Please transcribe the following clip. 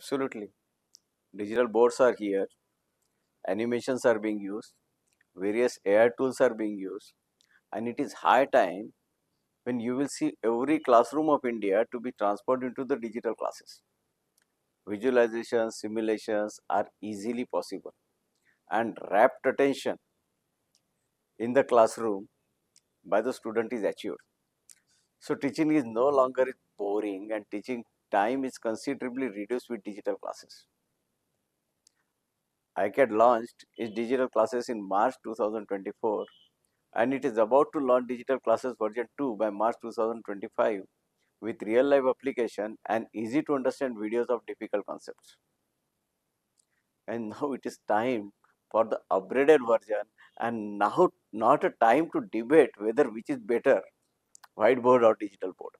Absolutely. Digital boards are here, animations are being used, various AI tools are being used, and it is high time when you will see every classroom of India to be transferred into the digital classes. Visualizations, simulations are easily possible, and rapt attention in the classroom by the student is achieved. So teaching is no longer boring, and teaching time is considerably reduced with digital classes. ICAD launched its digital classes in March 2024, and it is about to launch digital classes version 2 by March 2025 with real life application and easy to understand videos of difficult concepts. And now it is time for the upgraded version, and now not a time to debate whether which is better, whiteboard or digital board.